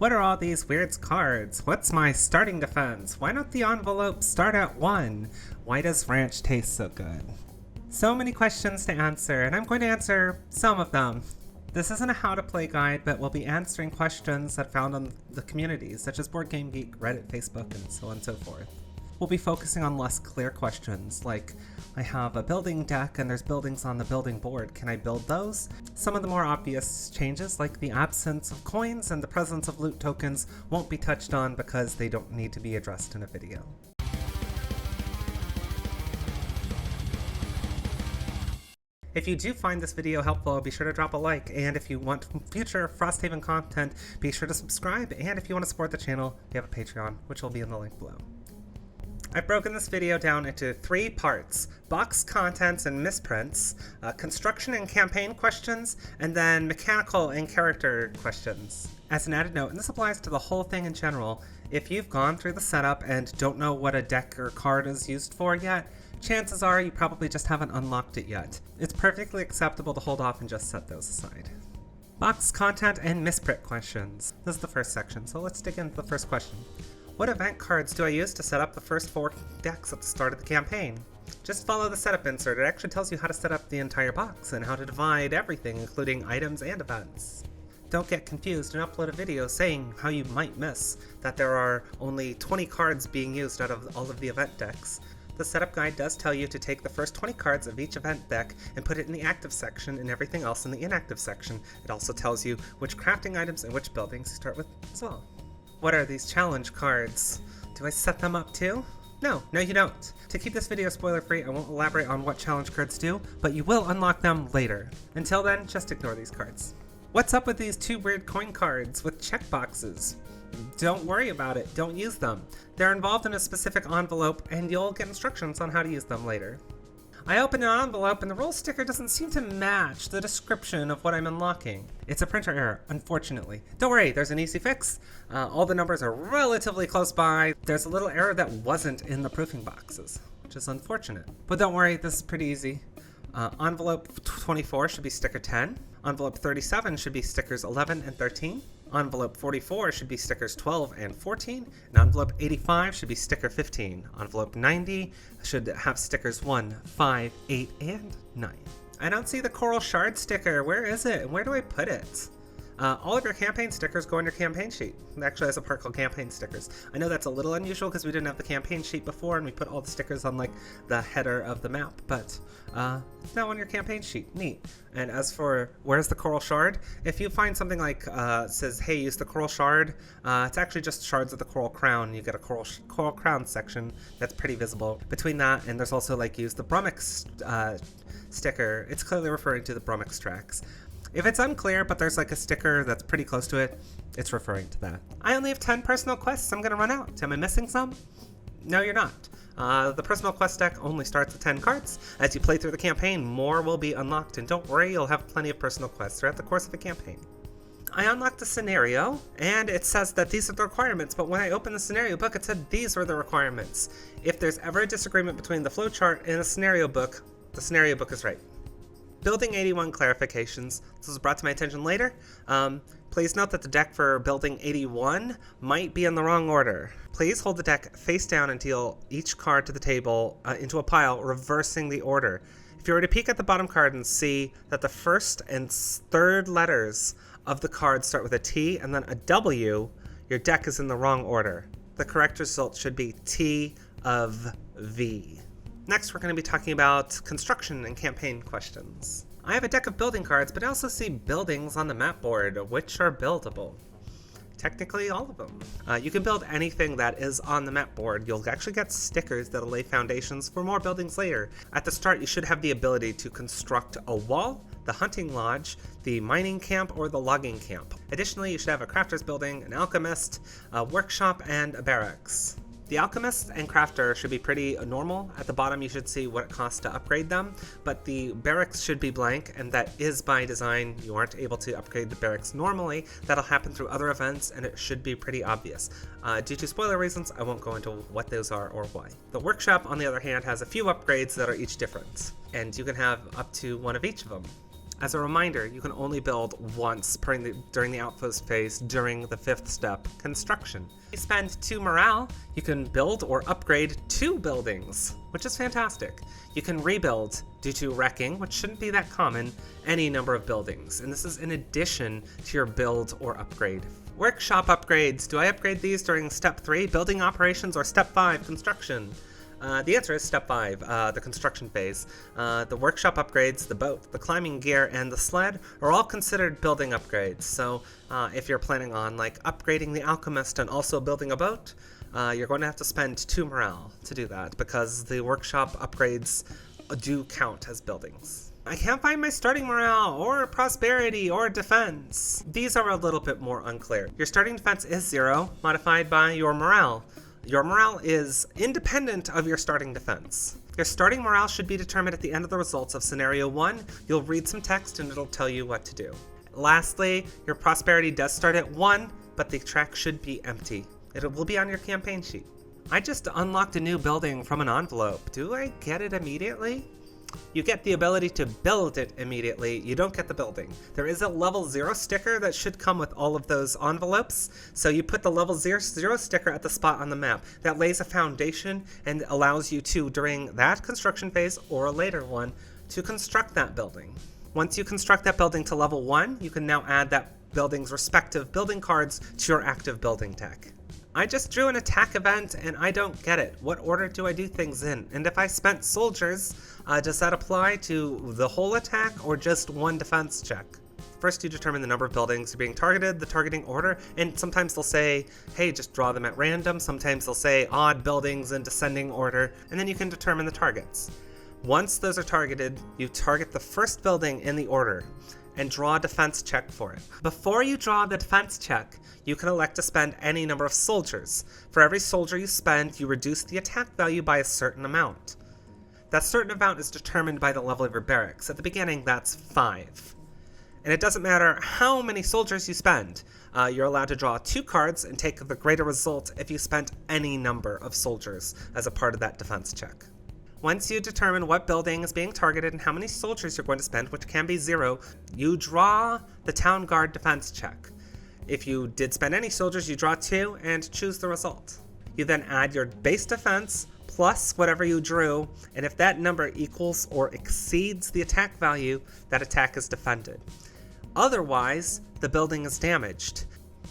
What are all these weird cards? What's my starting defense? Why don't the envelopes start at 1? Why does ranch taste so good? So many questions to answer, and I'm going to answer some of them. This isn't a how to play guide, but we'll be answering questions that found on the communities, such as Board Game Geek, Reddit, Facebook, and so on and so forth. We'll be focusing on less clear questions, like, I have a building deck and there's buildings on the building board. Can I build those? Some of the more obvious changes, like the absence of coins and the presence of loot tokens, won't be touched on because they don't need to be addressed in a video. If you do find this video helpful, be sure to drop a like, and if you want future Frosthaven content, be sure to subscribe, and if you want to support the channel, we have a Patreon, which will be in the link below. I've broken this video down into 3 parts: box contents and misprints, construction and campaign questions, and then mechanical and character questions. As an added note, and this applies to the whole thing in general, if you've gone through the setup and don't know what a deck or card is used for yet, chances are you probably just haven't unlocked it yet. It's perfectly acceptable to hold off and just set those aside. Box content and misprint questions. This is the first section, so let's dig into the first question. What event cards do I use to set up the first 4 decks at the start of the campaign? Just follow the setup insert. It actually tells you how to set up the entire box and how to divide everything, including items and events. Don't get confused and upload a video saying how you might miss that there are only 20 cards being used out of all of the event decks. The setup guide does tell you to take the first 20 cards of each event deck and put it in the active section and everything else in the inactive section. It also tells you which crafting items and which buildings you start with as well. What are these challenge cards? Do I set them up too? No, you don't. To keep this video spoiler free, I won't elaborate on what challenge cards do, but you will unlock them later. Until then, just ignore these cards. What's up with these 2 weird coin cards with checkboxes? Don't worry about it, don't use them. They're involved in a specific envelope and you'll get instructions on how to use them later. I opened an envelope and the roll sticker doesn't seem to match the description of what I'm unlocking. It's a printer error, unfortunately. Don't worry, there's an easy fix. All the numbers are relatively close by. There's a little error that wasn't in the proofing boxes, which is unfortunate. But don't worry, this is pretty easy. Envelope 24 should be sticker 10. Envelope 37 should be stickers 11 and 13. Envelope 44 should be stickers 12 and 14, and envelope 85 should be sticker 15. Envelope 90 should have stickers 1, 5, 8, and 9. I don't see the coral shard sticker. Where is it, and where do I put it? All of your campaign stickers go on your campaign sheet. It actually has a part called campaign stickers. I know that's a little unusual because we didn't have the campaign sheet before and we put all the stickers on like the header of the map, but it's now on your campaign sheet. Neat. And as for where's the coral shard, if you find something like says, hey, use the coral shard, it's actually just shards of the coral crown. You get a coral crown section that's pretty visible. Between that and there's also like use the Brummix sticker. It's clearly referring to the Brummix tracks. If it's unclear, but there's like a sticker that's pretty close to it, it's referring to that. I only have 10 personal quests. I'm gonna run out. Am I missing some? No, you're not. The personal quest deck only starts with 10 cards. As you play through the campaign, more will be unlocked, and don't worry, you'll have plenty of personal quests throughout the course of the campaign. I unlocked the scenario, and it says that these are the requirements, but when I opened the scenario book, it said these were the requirements. If there's ever a disagreement between the flowchart and the scenario book is right. Building 81 clarifications. This was brought to my attention later. Please note that the deck for Building 81 might be in the wrong order. Please hold the deck face down and deal each card to the table into a pile, reversing the order. If you were to peek at the bottom card and see that the first and third letters of the card start with a T and then a W, your deck is in the wrong order. The correct result should be T of V. Next, we're going to be talking about construction and campaign questions. I have a deck of building cards, but I also see buildings on the map board, which are buildable. Technically, all of them. You can build anything that is on the map board. You'll actually get stickers that'll lay foundations for more buildings later. At the start, you should have the ability to construct a wall, the hunting lodge, the mining camp, or the logging camp. Additionally, you should have a crafter's building, an alchemist, a workshop, and a barracks. The alchemist and crafter should be pretty normal. At the bottom you should see what it costs to upgrade them, but the barracks should be blank, and that is by design. You aren't able to upgrade the barracks normally. That'll happen through other events, and it should be pretty obvious. Due to spoiler reasons, I won't go into what those are or why. The workshop, on the other hand, has a few upgrades that are each different, and you can have up to one of each of them. As a reminder, you can only build once during the outpost phase during the 5th step, construction. If you spend 2 morale, you can build or upgrade 2 buildings, which is fantastic. You can rebuild, due to wrecking, which shouldn't be that common, any number of buildings, and this is in addition to your build or upgrade. Workshop upgrades. Do I upgrade these during step 3, building operations, or step 5, construction? The answer is step 5, the construction phase. The workshop upgrades, the boat, the climbing gear, and the sled are all considered building upgrades. So if you're planning on upgrading the alchemist and also building a boat, you're going to have to spend 2 morale to do that because the workshop upgrades do count as buildings. I can't find my starting morale, or prosperity, or defense. These are a little bit more unclear. Your starting defense is 0, modified by your morale. Your morale is independent of your starting defense. Your starting morale should be determined at the end of the results of scenario 1. You'll read some text and it'll tell you what to do. Lastly, your prosperity does start at 1, but the track should be empty. It will be on your campaign sheet. I just unlocked a new building from an envelope. Do I get it immediately? You get the ability to build it immediately. You don't get the building. There is a level 0 sticker that should come with all of those envelopes. So you put the level 0 sticker at the spot on the map. That lays a foundation and allows you to, during that construction phase or a later one, to construct that building. Once you construct that building to level 1, you can now add that building's respective building cards to your active building deck. I just drew an attack event and I don't get it. What order do I do things in? And if I spent soldiers, does that apply to the whole attack or just one defense check? First, you determine the number of buildings being targeted, the targeting order, and sometimes they'll say, hey, just draw them at random. Sometimes they'll say odd buildings in descending order, and then you can determine the targets. Once those are targeted, you target the first building in the order and draw a defense check for it. Before you draw the defense check, you can elect to spend any number of soldiers. For every soldier you spend, you reduce the attack value by a certain amount. That certain amount is determined by the level of your barracks. At the beginning, that's 5. And it doesn't matter how many soldiers you spend. You're allowed to draw 2 cards and take the greater result if you spent any number of soldiers as a part of that defense check. Once you determine what building is being targeted and how many soldiers you're going to spend, which can be 0, you draw the town guard defense check. If you did spend any soldiers, you draw 2 and choose the result. You then add your base defense plus whatever you drew, and if that number equals or exceeds the attack value, that attack is defended. Otherwise, the building is damaged.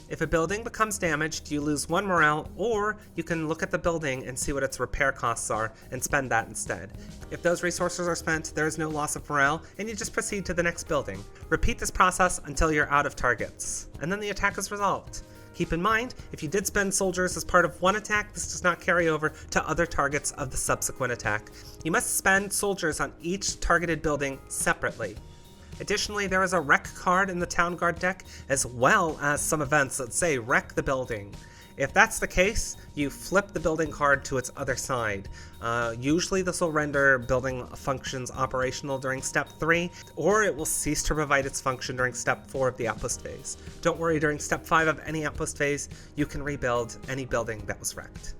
If a building becomes damaged, you lose 1 morale, or you can look at the building and see what its repair costs are and spend that instead. If those resources are spent, there is no loss of morale, and you just proceed to the next building. Repeat this process until you're out of targets, and then the attack is resolved. Keep in mind, if you did spend soldiers as part of one attack, this does not carry over to other targets of the subsequent attack. You must spend soldiers on each targeted building separately. Additionally, there is a wreck card in the Town Guard deck, as well as some events that say wreck the building. If that's the case, you flip the building card to its other side. Usually this will render building functions operational during step 3, or it will cease to provide its function during step 4 of the outpost phase. Don't worry, during step 5 of any outpost phase, you can rebuild any building that was wrecked.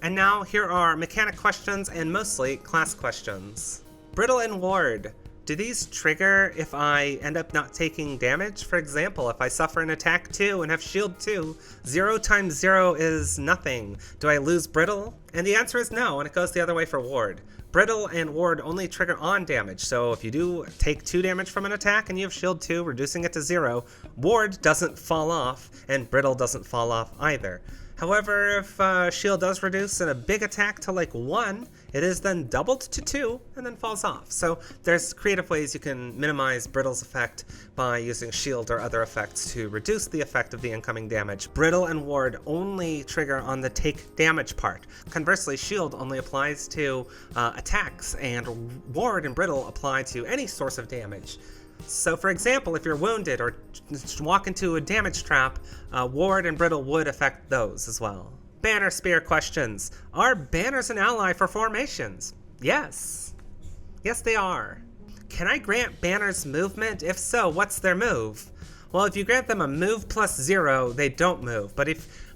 And now here are mechanic questions and mostly class questions. Brittle and Ward. Do these trigger if I end up not taking damage? For example, if I suffer an attack 2 and have shield 2, 0 times 0 is nothing. Do I lose Brittle? And the answer is no, and it goes the other way for Ward. Brittle and Ward only trigger on damage, so if you do take 2 damage from an attack and you have shield 2, reducing it to 0, Ward doesn't fall off, and Brittle doesn't fall off either. However, if shield does reduce in a big attack to like 1, it is then doubled to 2 and then falls off. So there's creative ways you can minimize Brittle's effect by using shield or other effects to reduce the effect of the incoming damage. Brittle and Ward only trigger on the take damage part. Conversely, shield only applies to attacks, and Ward and Brittle apply to any source of damage. So for example, if you're wounded or walk into a damage trap, Ward and Brittle would affect those as well. Banner Spear questions. Are banners an ally for formations? Yes. Yes, they are. Can I grant banners movement? If so, what's their move? Well, if you grant them a move plus 0, they don't move. But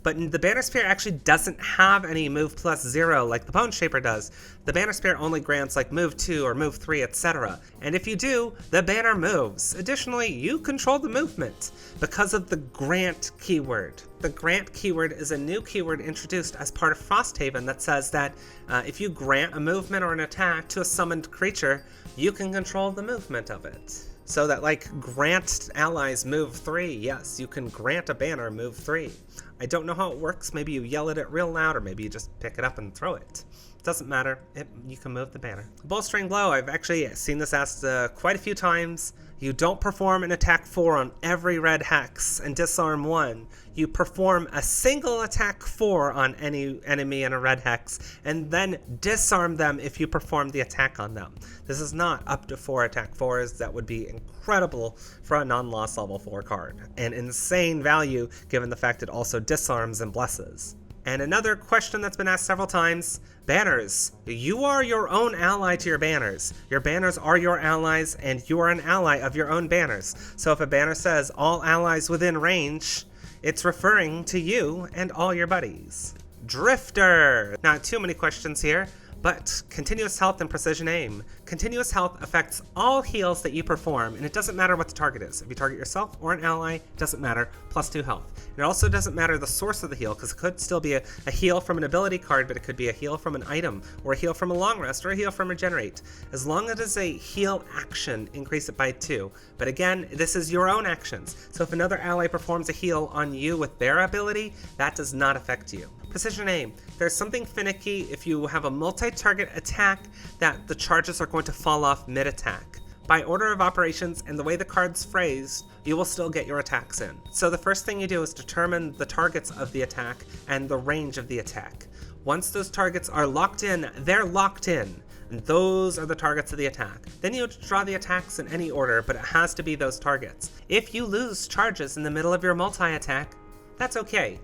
the Banner Spear actually doesn't have any move plus 0 like the Bone Shaper does. The Banner Spear only grants like move 2 or move 3, etc. And if you do, the banner moves. Additionally, you control the movement because of the grant keyword. The grant keyword is a new keyword introduced as part of Frosthaven that says that if you grant a movement or an attack to a summoned creature, you can control the movement of it. So that, like, grant allies move 3, yes, you can grant a banner move 3. I don't know how it works. Maybe you yell at it real loud, or maybe you just pick it up and throw it. Doesn't matter. You can move the banner. Bolstering Blow, I've actually seen this asked quite a few times. You don't perform an attack 4 on every red hex and disarm 1. You perform a single attack 4 on any enemy in a red hex, and then disarm them if you perform the attack on them. This is not up to 4 attack 4s. That would be incredible for a non-loss level 4 card, and insane value given the fact it also disarms and blesses. And another question that's been asked several times, banners. You are your own ally to your banners. Your banners are your allies, and you are an ally of your own banners. So if a banner says all allies within range, it's referring to you and all your buddies. Drifter. Not too many questions here, but continuous health and precision aim. Continuous health affects all heals that you perform, and it doesn't matter what the target is. If you target yourself or an ally, it doesn't matter, plus 2 health. It also doesn't matter the source of the heal, because it could still be a heal from an ability card, but it could be a heal from an item, or a heal from a long rest, or a heal from regenerate. As long as it is a heal action, increase it by 2. But again, this is your own actions. So if another ally performs a heal on you with their ability, that does not affect you. Precision aim. There's something finicky if you have a multi-target attack that the charges are going to fall off mid-attack. By order of operations and the way the card's phrased, you will still get your attacks in. So the first thing you do is determine the targets of the attack and the range of the attack. Once those targets are locked in, they're locked in. And those are the targets of the attack. Then you draw the attacks in any order, but it has to be those targets. If you lose charges in the middle of your multi-attack, that's okay.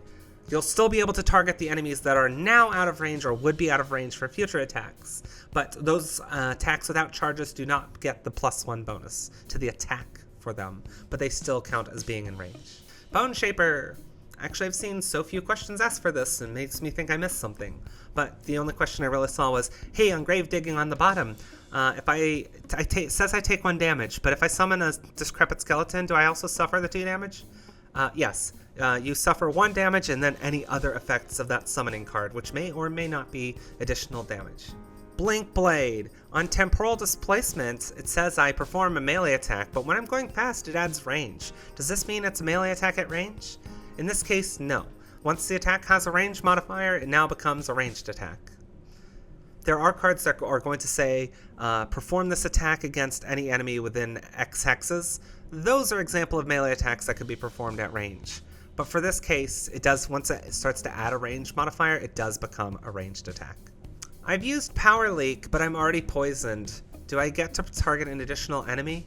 You'll still be able to target the enemies that are now out of range or would be out of range for future attacks. But those attacks without charges do not get the +1 bonus to the attack for them, but they still count as being in range. Bone Shaper. Actually, I've seen so few questions asked for this, and it makes me think I missed something. But the only question I really saw was, hey, on grave digging on the bottom, it says I take 1 damage, but if I summon a decrepit skeleton, do I also suffer the 2 damage? Yes. You suffer 1 damage and then any other effects of that summoning card, which may or may not be additional damage. Blink Blade. On temporal displacement, it says I perform a melee attack, but when I'm going fast, it adds range. Does this mean it's a melee attack at range? In this case, no. Once the attack has a range modifier, it now becomes a ranged attack. There are cards that are going to say, perform this attack against any enemy within X hexes. Those are example of melee attacks that could be performed at range. But for this case, it does, once it starts to add a range modifier, it does become a ranged attack. I've used Power Leak, but I'm already poisoned. Do I get to target an additional enemy?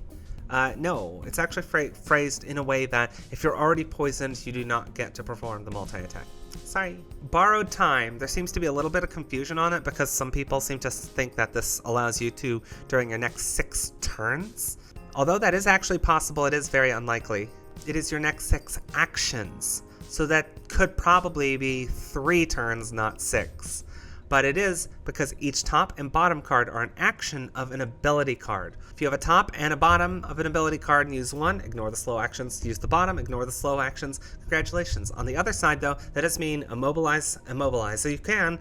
No, it's actually phrased in a way that if you're already poisoned, you do not get to perform the multi-attack. Sorry. Borrowed Time. There seems to be a little bit of confusion on it because some people seem to think that this allows you to, during your next 6 turns. Although that is actually possible, it is very unlikely. It is your next 6 actions. So that could probably be 3 turns, not 6. But it is because each top and bottom card are an action of an ability card. If you have a top and a bottom of an ability card and use one, ignore the slow actions. Use the bottom, ignore the slow actions. Congratulations. On the other side, though, that does mean immobilize, immobilize. So you can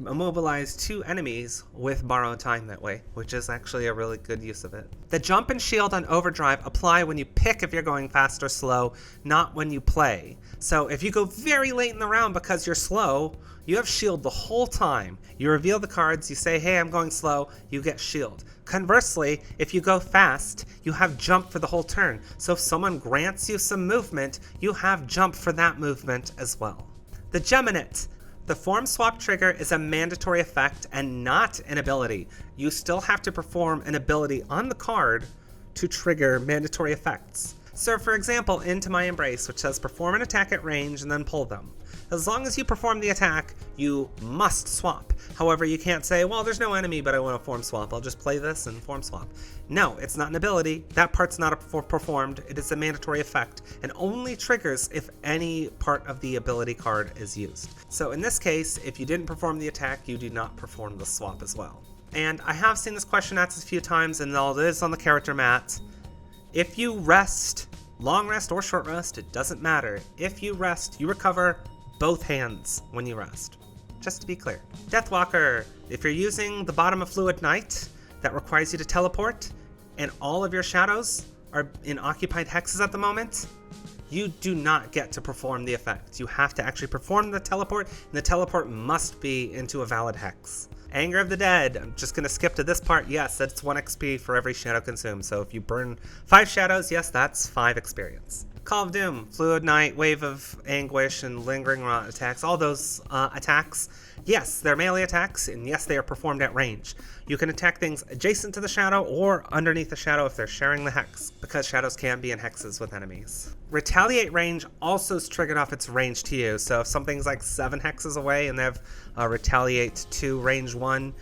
immobilize 2 enemies with Borrowed Time that way, which is actually a really good use of it. The jump and shield on overdrive apply when you pick if you're going fast or slow, not when you play. So if you go very late in the round because you're slow, you have shield the whole time. You reveal the cards, you say, hey, I'm going slow, you get shield. Conversely, if you go fast, you have jump for the whole turn. So if someone grants you some movement, you have jump for that movement as well. The Geminate. The form swap trigger is a mandatory effect and not an ability. You still have to perform an ability on the card to trigger mandatory effects. So for example, Into My Embrace, which says perform an attack at range and then pull them. As long as you perform the attack, you must swap. However, you can't say, well, there's no enemy, but I want to form swap. I'll just play this and form swap. No, it's not an ability. That part's not performed. It is a mandatory effect and only triggers if any part of the ability card is used. So in this case, if you didn't perform the attack, you do not perform the swap as well. And I have seen this question asked a few times, and it is on the character mat. If you rest, long rest or short rest, it doesn't matter. If you rest, you recover both hands when you rest. Just to be clear. Deathwalker, if you're using the Bottom of Fluid Night, that requires you to teleport, and all of your shadows are in occupied hexes at the moment, you do not get to perform the effect. You have to actually perform the teleport, and the teleport must be into a valid hex. Anger of the Dead, I'm just going to skip to this part. Yes, that's 1 XP for every shadow consumed. So if you burn 5 shadows, yes, that's 5 experience. Call of Doom, Fluid Night, Wave of Anguish, and Lingering Rot attacks. All those attacks, yes, they're melee attacks, and yes, they are performed at range. You can attack things adjacent to the shadow or underneath the shadow if they're sharing the hex, because shadows can be in hexes with enemies. Retaliate range also is triggered off its range to you, so if something's like 7 hexes away and they have Retaliate 2 range 1,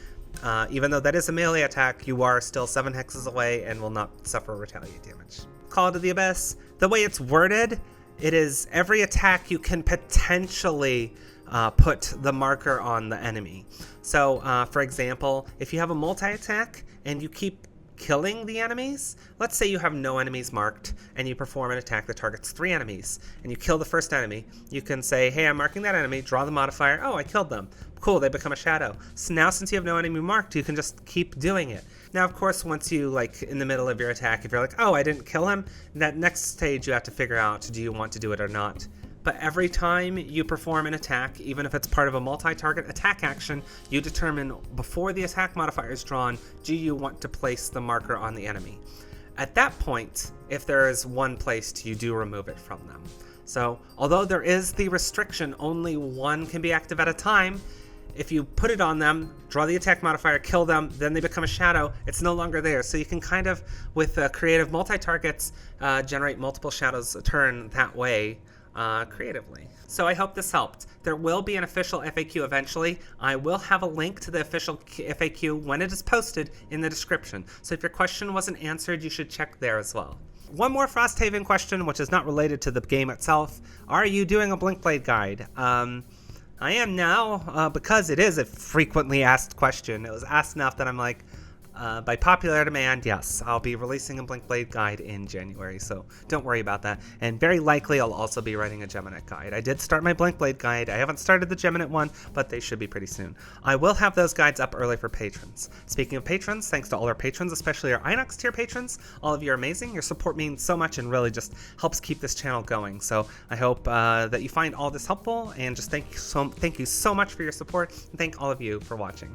even though that is a melee attack, you are still 7 hexes away and will not suffer retaliate damage. Call to the Abyss, the way it's worded, it is every attack you can potentially put the marker on the enemy. So for example, if you have a multi-attack and you keep killing the enemies, let's say you have no enemies marked and you perform an attack that targets 3 enemies and you kill the first enemy, you can say, hey, I'm marking that enemy, draw the modifier, oh, I killed them. Cool, they become a shadow. So now since you have no enemy marked, you can just keep doing it. Now, of course, once you, like, in the middle of your attack, if you're like, oh, I didn't kill him, that next stage you have to figure out, do you want to do it or not? But every time you perform an attack, even if it's part of a multi-target attack action, you determine before the attack modifier is drawn, do you want to place the marker on the enemy? At that point, if there is one placed, you do remove it from them. So, although there is the restriction, only one can be active at a time, if you put it on them, draw the attack modifier, kill them, then they become a shadow, it's no longer there. So you can kind of, with creative multi-targets, generate multiple shadows a turn that way creatively. So I hope this helped. There will be an official FAQ eventually. I will have a link to the official FAQ when it is posted in the description. So if your question wasn't answered, you should check there as well. One more Frosthaven question, which is not related to the game itself. Are you doing a Blinkblade guide? I am now, because it is a frequently asked question. It was asked enough that I'm like, by popular demand, yes, I'll be releasing a Blinkblade guide in January, so don't worry about that. And very likely I'll also be writing a Geminate guide. I did start my Blinkblade guide. I haven't started the Geminate one, but they should be pretty soon. I will have those guides up early for patrons. Speaking of patrons, thanks to all our patrons, especially our Inox tier patrons. All of you are amazing. Your support means so much and really just helps keep this channel going. So I hope that you find all this helpful, and just thank you so much for your support, and thank all of you for watching.